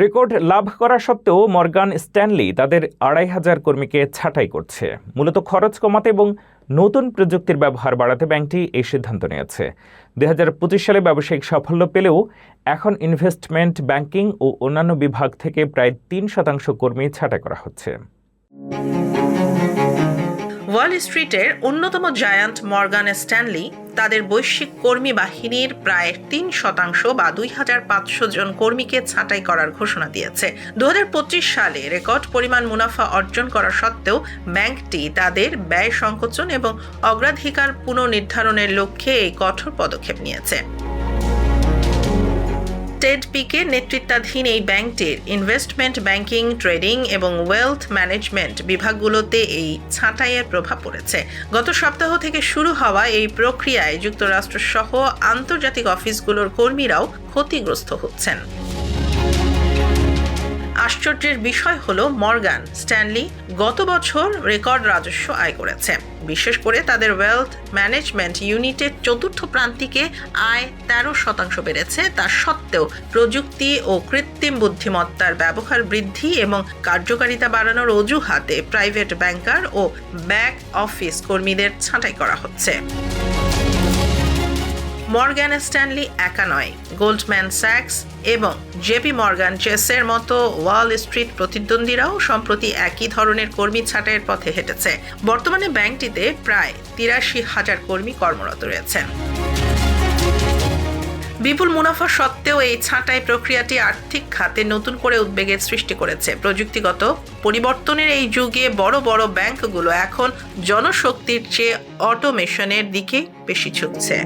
Record লাভ করা সত্ত্বেও Morgan Stanley তাদের ২৫০০ কর্মীকে ছাঁটাই করছে। মূলত খরচ কমাতে এবং নতুন প্রযুক্তির ব্যবহার বাড়াতে ব্যাংকটি এই সিদ্ধান্ত নিয়েছে। ২০২৫ সালে ব্যবসায়িক সাফল্য পেলেও এখন ইনভেস্টমেন্ট ব্যাংকিং ও অন্যান্য বিভাগ থেকে প্রায় ৩% কর্মী ছাঁটাই করা হচ্ছে। ওয়াল স্ট্রিটের অন্যতম জায়ান্ট মর্গান স্ট্যানলি তাদের বৈশ্বিক কর্মী বাহিনীর প্রায় ৩% বা ২৫০০ জন কর্মীকে ছাঁটাই করার ঘোষণা দিয়েছে। ২০২৫ সালে রেকর্ড পরিমাণ মুনাফা অর্জন করা সত্ত্বেও ব্যাংকটি তাদের ব্যয় সংকোচন এবং অগ্রাধিকার পুনর্নির্ধারণের লক্ষ্যে এই কঠোর পদক্ষেপ নিয়েছে। টেড পিকের নেতৃত্বাধীন এই ব্যাংকটির ইনভেস্টমেন্ট ব্যাংকিং, ট্রেডিং এবং ওয়েলথ ম্যানেজমেন্ট বিভাগগুলোতে এই ছাঁটাইয়ের প্রভাব পড়েছে। গত সপ্তাহ থেকে শুরু হওয়া এই প্রক্রিয়ায় যুক্তরাষ্ট্র সহ আন্তর্জাতিক অফিসগুলোর কর্মীরাও ক্ষতিগ্রস্ত হচ্ছেন। আশ্চর্যের বিষয় হলো মর্গান স্ট্যানলি গত বছর রেকর্ড রাজস্ব আয় করেছে। বিশেষ করে তাদের ওয়েলথ ম্যানেজমেন্ট ইউনিটের চতুর্থ প্রান্তিকে আয় ১৩% বেড়েছে। তা সত্ত্বেও প্রযুক্তি ও কৃত্রিম বুদ্ধিমত্তার ব্যবহার বৃদ্ধি এবং কার্যকারিতা বাড়ানোর অজুহাতে প্রাইভেট ব্যাংকার ও ব্যাক অফিস কর্মীদের ছাঁটাই করা হচ্ছে। মর্গান স্ট্যানলি একা নয়, গোল্ডম্যান স্যাক্স এবং জেপি মর্গান চেসের মতো ওয়াল স্ট্রিট প্রতিদ্বন্দ্বীরাও সম্প্রতি একই ধরনের কর্মী ছাঁটাইয়ের পথে হেঁটেছে। বর্তমানে ব্যাংকটিতে প্রায় ৮৩,০০০ কর্মী কর্মরত রয়েছেন। বিপুল মুনাফা সত্ত্বেও এই ছাঁটাই প্রক্রিয়াটি আর্থিক খাতে নতুন করে উদ্বেগের সৃষ্টি করেছে। প্রযুক্তিগত পরিবর্তনের এই যুগে বড় বড় ব্যাংকগুলো এখন জনশক্তির চেয়ে অটোমেশনের দিকে বেশি ঝুঁকছে।